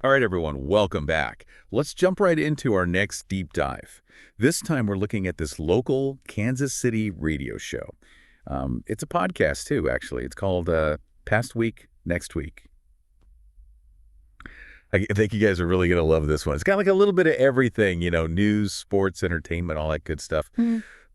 All right, everyone, welcome back. Let's jump right into our next deep dive. This time, we're looking at this local Kansas City radio show. It's a podcast, too, actually. It's called Past Week, Next Week. I think you guys are really going to love this one. It's got like a little bit of everything, news, sports, entertainment, all that good stuff.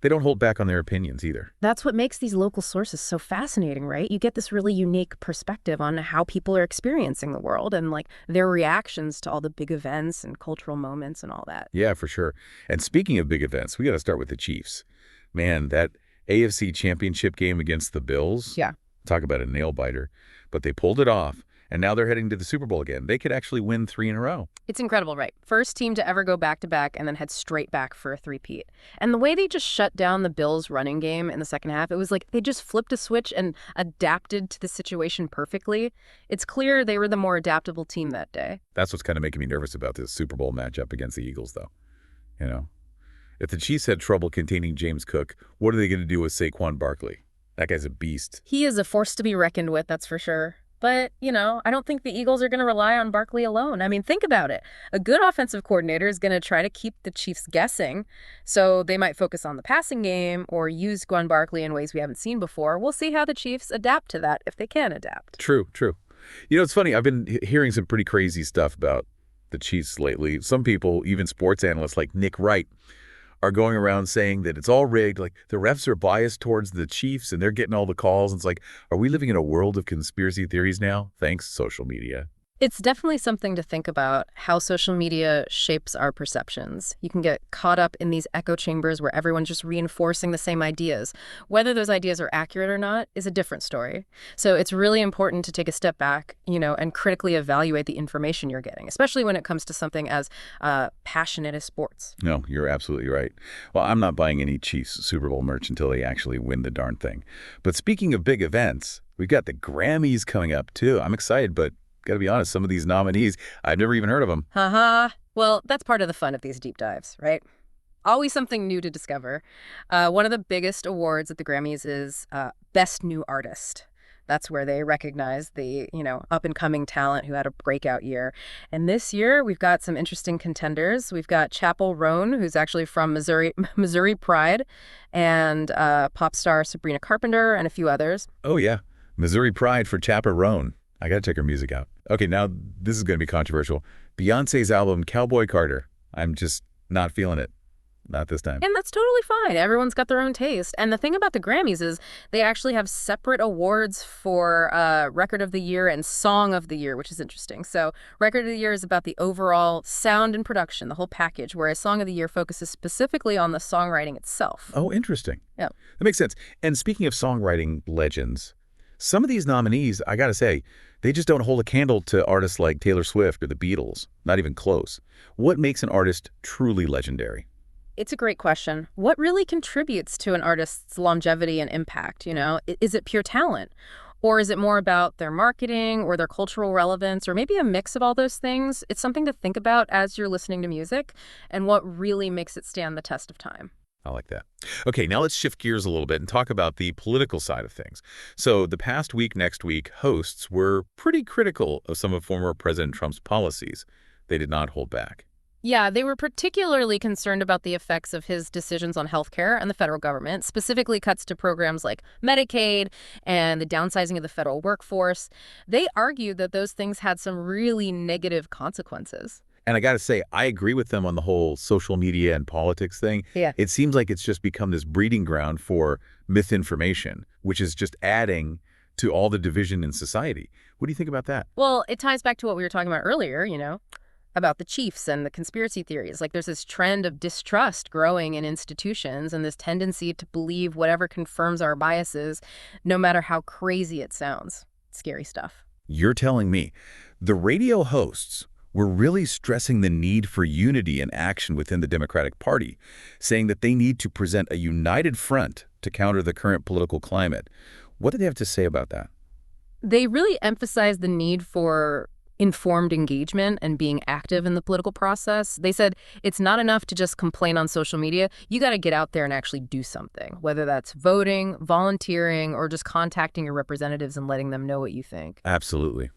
They don't hold back on their opinions either. That's what makes these local sources so fascinating, right? You get this really unique perspective on how people are experiencing the world and like their reactions to all the big events and cultural moments and all that. Yeah, for sure. And speaking of big events, we got to start with the Chiefs. Man, that AFC Championship game against the Bills. Yeah. Talk about a nail-biter. But they pulled it off, and now they're heading to the Super Bowl again. They could actually win 3 in a row. It's incredible, right? First team to ever go back-to-back and then head straight back for a three-peat. And the way they just shut down the Bills' running game in the second half, it was like they just flipped a switch and adapted to the situation perfectly. It's clear they were the more adaptable team that day. That's what's kind of making me nervous about this Super Bowl matchup against the Eagles, though. If the Chiefs had trouble containing James Cook, what are they going to do with Saquon Barkley? That guy's a beast. He is a force to be reckoned with, that's for sure. But, I don't think the Eagles are going to rely on Barkley alone. I mean, think about it. A good offensive coordinator is going to try to keep the Chiefs guessing, so they might focus on the passing game or use Saquon Barkley in ways we haven't seen before. We'll see how the Chiefs adapt to that, if they can adapt. True. It's funny. I've been hearing some pretty crazy stuff about the Chiefs lately. Some people, even sports analysts like Nick Wright, are going around saying that it's all rigged, like the refs are biased towards the Chiefs and they're getting all the calls. And it's like, are we living in a world of conspiracy theories now? Thanks, social media. It's definitely something to think about, how social media shapes our perceptions. You can get caught up in these echo chambers where everyone's just reinforcing the same ideas. Whether those ideas are accurate or not is a different story. So it's really important to take a step back, and critically evaluate the information you're getting, especially when it comes to something as passionate as sports. No, you're absolutely right. Well, I'm not buying any Chiefs Super Bowl merch until they actually win the darn thing. But speaking of big events, we've got the Grammys coming up, too. I'm excited, but got to be honest, some of these nominees, I've never even heard of them. Well, that's part of the fun of these deep dives, right? Always something new to discover. One of the biggest awards at the Grammys is Best New Artist. That's where they recognize the, up-and-coming talent who had a breakout year. And this year, we've got some interesting contenders. We've got Chappell Roan, who's actually from Missouri Pride, and pop star Sabrina Carpenter, and a few others. Oh, yeah. Missouri Pride for Chappell Roan. I got to check her music out. Okay, now this is going to be controversial. Beyoncé's album, Cowboy Carter. I'm just not feeling it. Not this time. And that's totally fine. Everyone's got their own taste. And the thing about the Grammys is they actually have separate awards for Record of the Year and Song of the Year, which is interesting. So Record of the Year is about the overall sound and production, the whole package, whereas Song of the Year focuses specifically on the songwriting itself. Oh, interesting. Yeah. That makes sense. And speaking of songwriting legends, some of these nominees, I got to say, they just don't hold a candle to artists like Taylor Swift or the Beatles. Not even close. What makes an artist truly legendary? It's a great question. What really contributes to an artist's longevity and impact, Is it pure talent? Or is it more about their marketing or their cultural relevance or maybe a mix of all those things? It's something to think about as you're listening to music and what really makes it stand the test of time. I like that. Okay, now let's shift gears a little bit and talk about the political side of things. So the Past Week, Next Week hosts were pretty critical of some of former President Trump's policies. They did not hold back. Yeah, they were particularly concerned about the effects of his decisions on healthcare and the federal government, specifically cuts to programs like Medicaid and the downsizing of the federal workforce. They argued that those things had some really negative consequences. And I got to say, I agree with them on the whole social media and politics thing. Yeah. It seems like it's just become this breeding ground for misinformation, which is just adding to all the division in society. What do you think about that? Well, it ties back to what we were talking about earlier, about the Chiefs and the conspiracy theories. Like there's this trend of distrust growing in institutions and this tendency to believe whatever confirms our biases, no matter how crazy it sounds. Scary stuff. You're telling me the radio hosts were really stressing the need for unity and action within the Democratic Party, saying that they need to present a united front to counter the current political climate. What did they have to say about that? They really emphasized the need for informed engagement and being active in the political process. They said it's not enough to just complain on social media. You got to get out there and actually do something, whether that's voting, volunteering, or just contacting your representatives and letting them know what you think. Absolutely.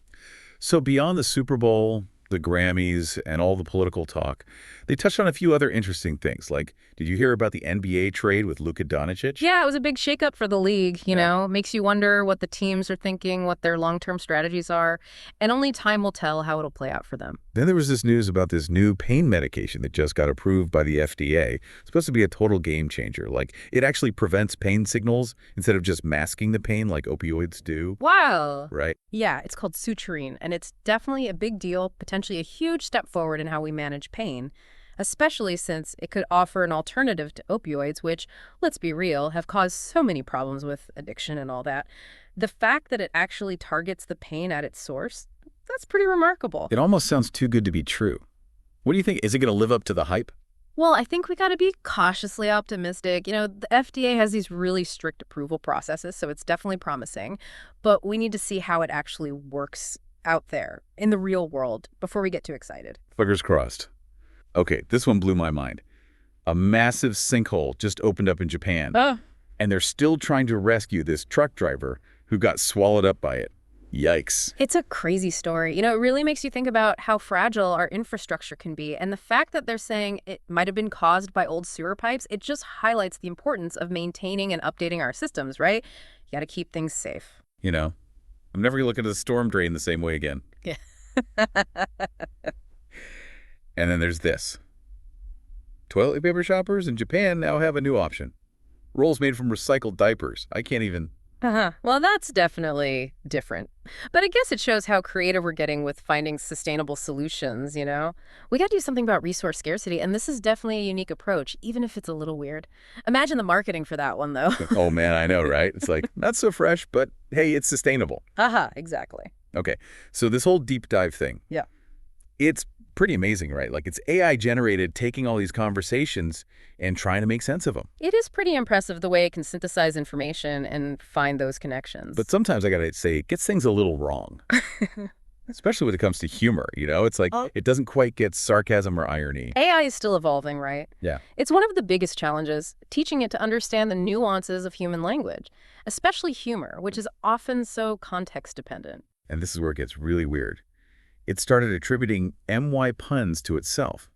So beyond the Super Bowl, the Grammys and all the political talk, they touched on a few other interesting things. Like, did you hear about the NBA trade with Luka Doncic? Yeah, it was a big shakeup for the league, you Yeah. know. Makes you wonder what the teams are thinking, what their long-term strategies are, and only time will tell how it'll play out for them. Then there was this news about this new pain medication that just got approved by the FDA. It's supposed to be a total game changer. Like, it actually prevents pain signals instead of just masking the pain like opioids do, Wow. right? Yeah, it's called suturing, and it's definitely a big deal, potentially a huge step forward in how we manage pain, especially since it could offer an alternative to opioids, which, let's be real, have caused so many problems with addiction and all that. The fact that it actually targets the pain at its source, that's pretty remarkable. It almost sounds too good to be true. What do you think? Is it going to live up to the hype? Well, I think we got to be cautiously optimistic. You know, the FDA has these really strict approval processes, so it's definitely promising. But we need to see how it actually works out there in the real world before we get too excited. Fingers crossed. Okay, this one blew my mind. A massive sinkhole just opened up in Japan, Oh. and they're still trying to rescue this truck driver who got swallowed up by it. Yikes. It's a crazy story. You know, it really makes you think about how fragile our infrastructure can be. And the fact that they're saying it might have been caused by old sewer pipes, it just highlights the importance of maintaining and updating our systems, right? You got to keep things safe. You know, I'm never going to look at a storm drain the same way again. Yeah. And then there's this. Toilet paper shoppers in Japan now have a new option. Rolls made from recycled diapers. I can't even... Uh-huh. Well, that's definitely different. But I guess it shows how creative we're getting with finding sustainable solutions, you know? We got to do something about resource scarcity, and this is definitely a unique approach, even if it's a little weird. Imagine the marketing for that one, though. Oh, man, I know, right? It's like, not so fresh, but hey, it's sustainable. Haha, exactly. Okay, so this whole deep dive thing. Yeah. It's pretty amazing, right? Like, it's AI generated taking all these conversations and trying to make sense of them. It is pretty impressive the way it can synthesize information and find those connections. But sometimes I gotta say, it gets things a little wrong. Especially when it comes to humor, you know? It's like, it doesn't quite get sarcasm or irony. AI is still evolving, right? Yeah. It's one of the biggest challenges, teaching it to understand the nuances of human language, especially humor, which is often so context-dependent. And this is where it gets really weird. It started attributing MY puns to itself.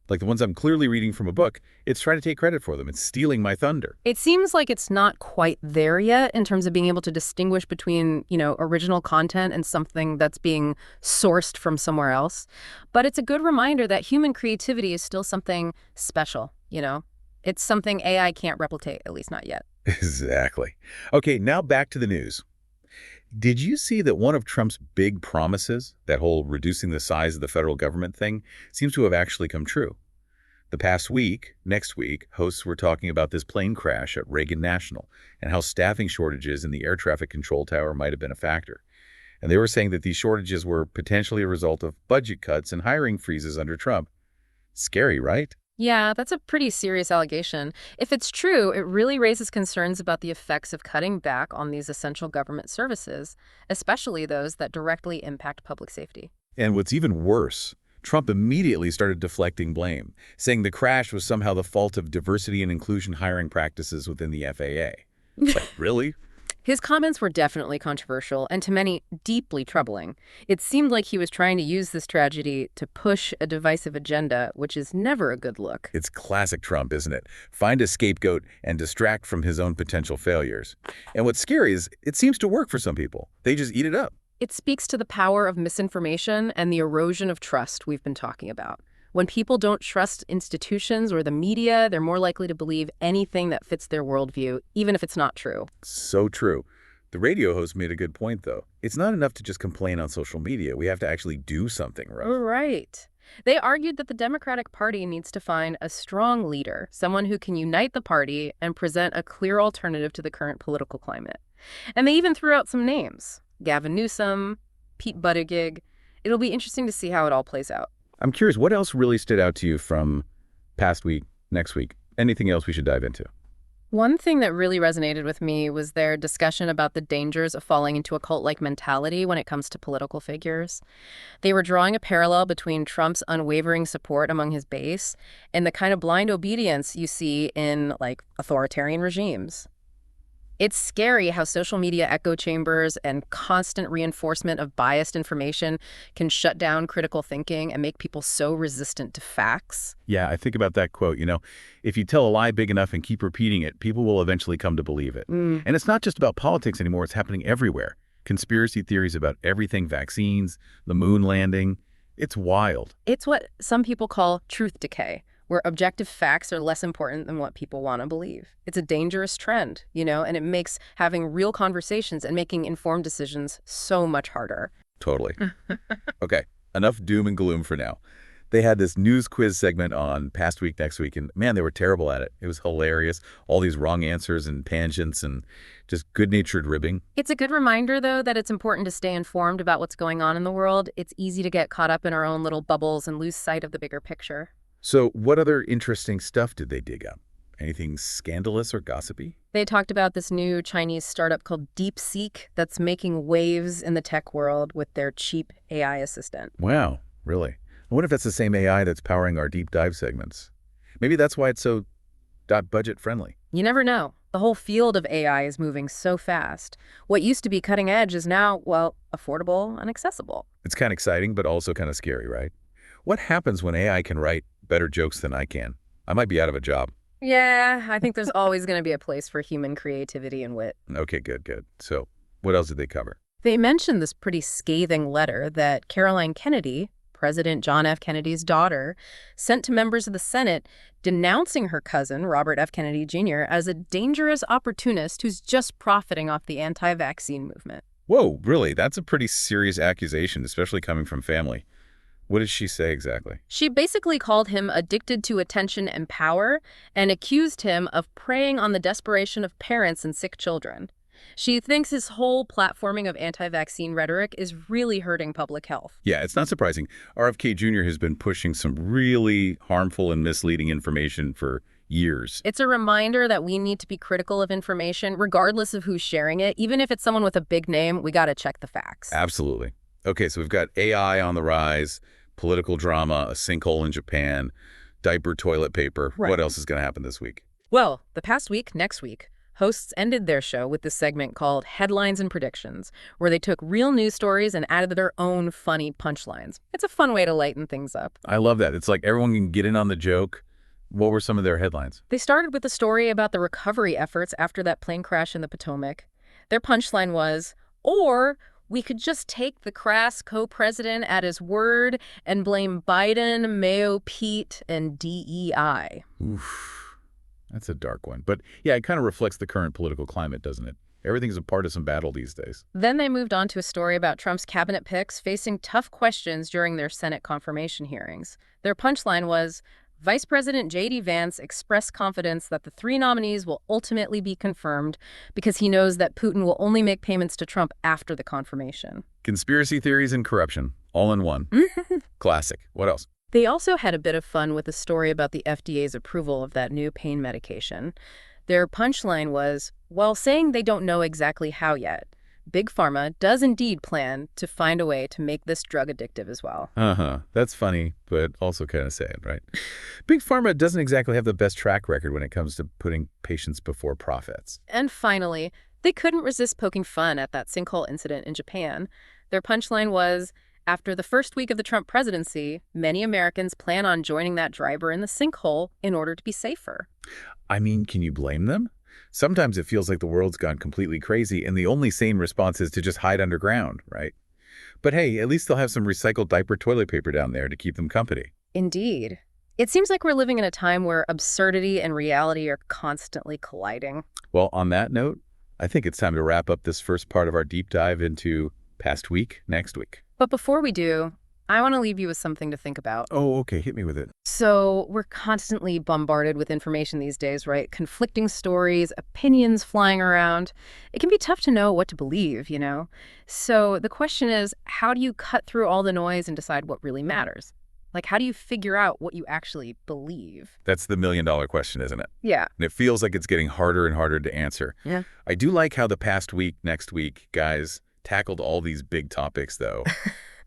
Like the ones I'm clearly reading from a book, it's trying to take credit for them. It's stealing my thunder. It seems like it's not quite there yet in terms of being able to distinguish between, you know, original content and something that's being sourced from somewhere else. But it's a good reminder that human creativity is still something special, you know? It's something AI can't replicate, at least not yet. Exactly. Okay, now back to the news. Did you see that one of Trump's big promises, that whole reducing the size of the federal government thing, seems to have actually come true? The past week, next week, hosts were talking about this plane crash at Reagan National and how staffing shortages in the air traffic control tower might have been a factor. And they were saying that these shortages were potentially a result of budget cuts and hiring freezes under Trump. Scary, right? Yeah, that's a pretty serious allegation. If it's true, it really raises concerns about the effects of cutting back on these essential government services, especially those that directly impact public safety. And what's even worse, Trump immediately started deflecting blame, saying the crash was somehow the fault of diversity and inclusion hiring practices within the FAA. Like, really? His comments were definitely controversial and to many deeply troubling. It seemed like he was trying to use this tragedy to push a divisive agenda, which is never a good look. It's classic Trump, isn't it? Find a scapegoat and distract from his own potential failures. And what's scary is it seems to work for some people. They just eat it up. It speaks to the power of misinformation and the erosion of trust we've been talking about. When people don't trust institutions or the media, they're more likely to believe anything that fits their worldview, even if it's not true. So true. The radio host made a good point, though. It's not enough to just complain on social media. We have to actually do something, right? Right. They argued that the Democratic Party needs to find a strong leader, someone who can unite the party and present a clear alternative to the current political climate. And they even threw out some names. Gavin Newsom, Pete Buttigieg. It'll be interesting to see how it all plays out. I'm curious, what else really stood out to you from past week, next week? Anything else we should dive into? One thing that really resonated with me was their discussion about the dangers of falling into a cult-like mentality when it comes to political figures. They were drawing a parallel between Trump's unwavering support among his base and the kind of blind obedience you see in, like, authoritarian regimes. It's scary how social media echo chambers and constant reinforcement of biased information can shut down critical thinking and make people so resistant to facts. Yeah, I think about that quote, if you tell a lie big enough and keep repeating it, people will eventually come to believe it. Mm. And it's not just about politics anymore, it's happening everywhere. Conspiracy theories about everything, vaccines, the moon landing. It's wild. It's what some people call truth decay, where objective facts are less important than what people want to believe. It's a dangerous trend, and it makes having real conversations and making informed decisions so much harder. Totally. Okay, enough doom and gloom for now. They had this news quiz segment on Past Week, Next Week, and man, they were terrible at it. It was hilarious. All these wrong answers and tangents and just good-natured ribbing. It's a good reminder, though, that it's important to stay informed about what's going on in the world. It's easy to get caught up in our own little bubbles and lose sight of the bigger picture. So what other interesting stuff did they dig up? Anything scandalous or gossipy? They talked about this new Chinese startup called DeepSeek that's making waves in the tech world with their cheap AI assistant. Wow, really? I wonder if that's the same AI that's powering our deep dive segments. Maybe that's why it's so budget friendly. You never know. The whole field of AI is moving so fast. What used to be cutting edge is now, well, affordable and accessible. It's kind of exciting, but also kind of scary, right? What happens when AI can write better jokes than I can? I might be out of a job. Yeah, I think there's always going to be a place for human creativity and wit. Okay, good. So what else did they cover? They mentioned this pretty scathing letter that Caroline Kennedy, President John F. Kennedy's daughter, sent to members of the Senate denouncing her cousin, Robert F. Kennedy Jr., as a dangerous opportunist who's just profiting off the anti-vaccine movement. Whoa, really? That's a pretty serious accusation, especially coming from family. What did she say exactly? She basically called him addicted to attention and power and accused him of preying on the desperation of parents and sick children. She thinks his whole platforming of anti-vaccine rhetoric is really hurting public health. Yeah, it's not surprising. RFK Jr. has been pushing some really harmful and misleading information for years. It's a reminder that we need to be critical of information, regardless of who's sharing it. Even if it's someone with a big name, we got to check the facts. Absolutely. Okay, so we've got AI on the rise, political drama, a sinkhole in Japan, diaper toilet paper. Right. What else is going to happen this week? Well, the past week, next week, hosts ended their show with this segment called Headlines and Predictions, where they took real news stories and added their own funny punchlines. It's a fun way to lighten things up. I love that. It's like everyone can get in on the joke. What were some of their headlines? They started with a story about the recovery efforts after that plane crash in the Potomac. Their punchline was, or we could just take the crass co-president at his word and blame Biden, Mayo, Pete, and DEI. Oof. That's a dark one. But yeah, it kind of reflects the current political climate, doesn't it? Everything's a partisan battle these days. Then they moved on to a story about Trump's cabinet picks facing tough questions during their Senate confirmation hearings. Their punchline was, Vice President J.D. Vance expressed confidence that the three nominees will ultimately be confirmed because he knows that Putin will only make payments to Trump after the confirmation. Conspiracy theories and corruption, all in one. Classic. What else? They also had a bit of fun with a story about the FDA's approval of that new pain medication. Their punchline was, while saying they don't know exactly how yet, Big Pharma does indeed plan to find a way to make this drug addictive as well. That's funny, but also kind of sad, right? Big Pharma doesn't exactly have the best track record when it comes to putting patients before profits. And finally, they couldn't resist poking fun at that sinkhole incident in Japan. Their punchline was, after the first week of the Trump presidency, many Americans plan on joining that driver in the sinkhole in order to be safer. I mean, can you blame them? Sometimes it feels like the world's gone completely crazy and the only sane response is to just hide underground, right? But hey, at least they'll have some recycled diaper toilet paper down there to keep them company. Indeed. It seems like we're living in a time where absurdity and reality are constantly colliding. Well, on that note, I think it's time to wrap up this first part of our deep dive into Past Week, Next Week. But before we do, I want to leave you with something to think about. Oh, okay. Hit me with it. So we're constantly bombarded with information these days, right? Conflicting stories, opinions flying around. It can be tough to know what to believe, So the question is, how do you cut through all the noise and decide what really matters? Like, how do you figure out what you actually believe? That's the million-dollar question, isn't it? Yeah. And it feels like it's getting harder and harder to answer. Yeah. I do like how the Past Week, Next Week guys tackled all these big topics, though.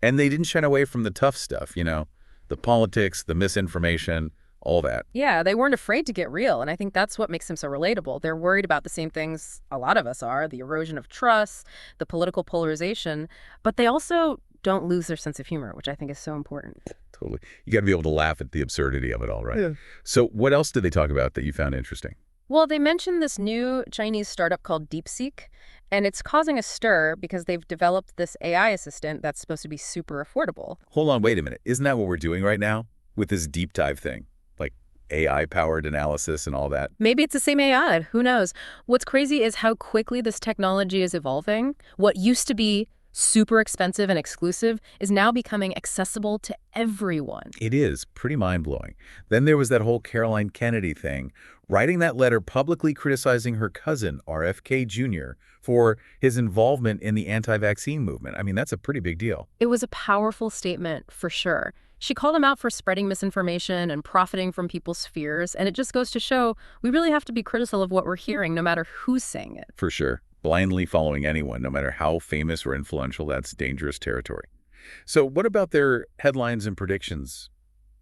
And they didn't shy away from the tough stuff, the politics, the misinformation, all that. Yeah, they weren't afraid to get real, and I think that's what makes them so relatable. They're worried about the same things a lot of us are, the erosion of trust, the political polarization, but they also don't lose their sense of humor, which I think is so important. Totally. You got to be able to laugh at the absurdity of it all, right? Yeah. So what else did they talk about that you found interesting? Well, they mentioned this new Chinese startup called DeepSeek, and it's causing a stir because they've developed this AI assistant that's supposed to be super affordable. Hold on, wait a minute. Isn't that what we're doing right now with this deep dive thing? Like AI-powered analysis and all that? Maybe it's the same AI, who knows? What's crazy is how quickly this technology is evolving. What used to be super expensive and exclusive is now becoming accessible to everyone. It is pretty mind-blowing. Then there was that whole Caroline Kennedy thing, writing that letter publicly criticizing her cousin, RFK Jr., for his involvement in the anti-vaccine movement. I mean, that's a pretty big deal. It was a powerful statement, for sure. She called him out for spreading misinformation and profiting from people's fears, and it just goes to show we really have to be critical of what we're hearing, no matter who's saying it. For sure. Blindly following anyone, no matter how famous or influential, that's dangerous territory. So what about their headlines and predictions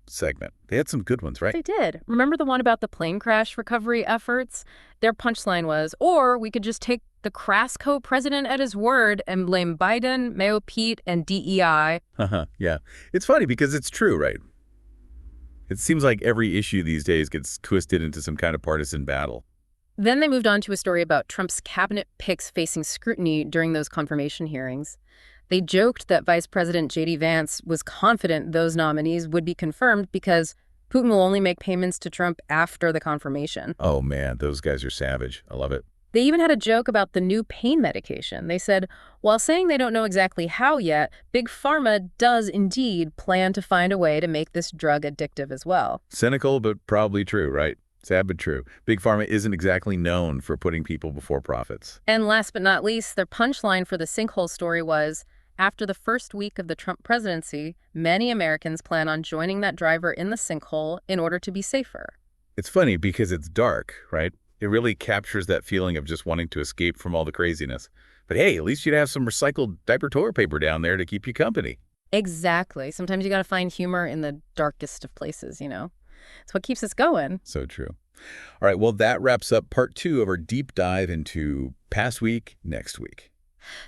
segment? They had some good ones, right? They did. Remember the one about the plane crash recovery efforts? Their punchline was, or we could just take the crass co-president at his word and blame Biden, Mayo Pete, and DEI. Yeah. It's funny because it's true, right? It seems like every issue these days gets twisted into some kind of partisan battle. Then they moved on to a story about Trump's cabinet picks facing scrutiny during those confirmation hearings. They joked that Vice President J.D. Vance was confident those nominees would be confirmed because Putin will only make payments to Trump after the confirmation. Oh, man, those guys are savage. I love it. They even had a joke about the new pain medication. They said, while saying they don't know exactly how yet, Big Pharma does indeed plan to find a way to make this drug addictive as well. Cynical, but probably true, right? Sad but true. Big Pharma isn't exactly known for putting people before profits. And last but not least, their punchline for the sinkhole story was, after the first week of the Trump presidency, many Americans plan on joining that driver in the sinkhole in order to be safer. It's funny because it's dark, right? It really captures that feeling of just wanting to escape from all the craziness. But hey, at least you'd have some recycled diaper toilet paper down there to keep you company. Exactly. Sometimes you got to find humor in the darkest of places, you know? It's what keeps us going. So true. All right, well, that wraps up part 2 of our deep dive into past week, next week.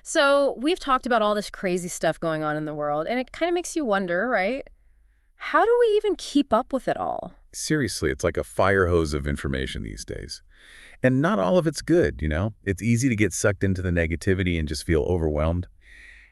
So we've talked about all this crazy stuff going on in the world, and it kind of makes you wonder, right? How do we even keep up with it all? Seriously, it's like a fire hose of information these days. And not all of it's good, you know? It's easy to get sucked into the negativity and just feel overwhelmed.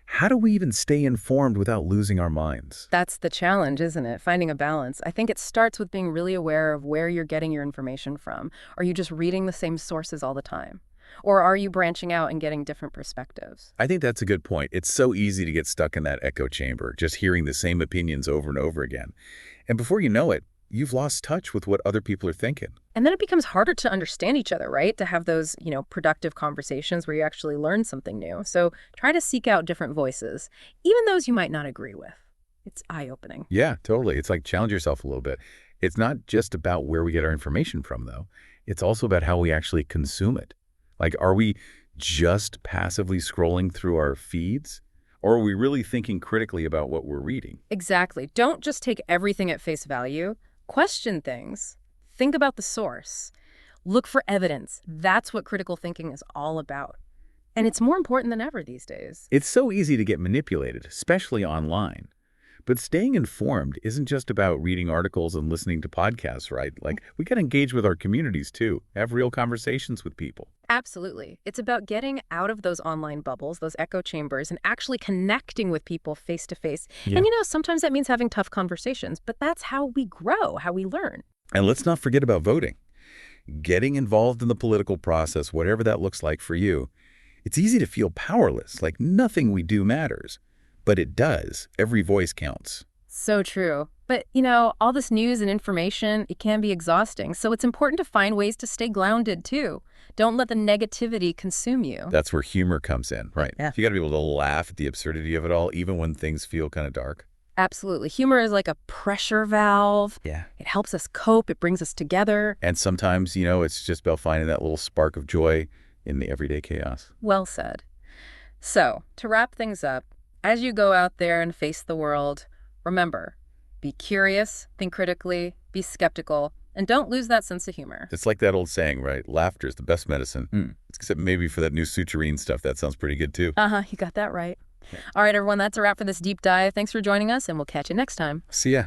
How do we even stay informed without losing our minds? That's the challenge, isn't it? Finding a balance. I think it starts with being really aware of where you're getting your information from. Are you just reading the same sources all the time? Or are you branching out and getting different perspectives? I think that's a good point. It's so easy to get stuck in that echo chamber, just hearing the same opinions over and over again. And before you know it, you've lost touch with what other people are thinking. And then it becomes harder to understand each other, right? To have those, productive conversations where you actually learn something new. So try to seek out different voices, even those you might not agree with. It's eye-opening. Yeah, totally. It's like challenge yourself a little bit. It's not just about where we get our information from, though. It's also about how we actually consume it. Like, are we just passively scrolling through our feeds? Or are we really thinking critically about what we're reading? Exactly. Don't just take everything at face value. Question things. Think about the source. Look for evidence. That's what critical thinking is all about. And it's more important than ever these days. It's so easy to get manipulated, especially online. But staying informed isn't just about reading articles and listening to podcasts, right? Like, we got to engage with our communities, too. Have real conversations with people. Absolutely. It's about getting out of those online bubbles, those echo chambers, and actually connecting with people face to face. Yeah. And, sometimes that means having tough conversations, but that's how we grow, how we learn. And let's not forget about voting. Getting involved in the political process, whatever that looks like for you. It's easy to feel powerless, like nothing we do matters. But it does. Every voice counts. So true. But, all this news and information, it can be exhausting. So it's important to find ways to stay grounded, too. Don't let the negativity consume you. That's where humor comes in, right? Yeah. You got to be able to laugh at the absurdity of it all, even when things feel kind of dark. Absolutely. Humor is like a pressure valve. Yeah. It helps us cope. It brings us together. And sometimes, it's just about finding that little spark of joy in the everyday chaos. Well said. So, to wrap things up, as you go out there and face the world, remember, Be curious, think critically, be skeptical, and don't lose that sense of humor. It's like that old saying, right? Laughter is the best medicine. Except maybe for that new suturine stuff, that sounds pretty good too. You got that right. All right, everyone, that's a wrap for this deep dive. Thanks for joining us, and we'll catch you next time. See ya.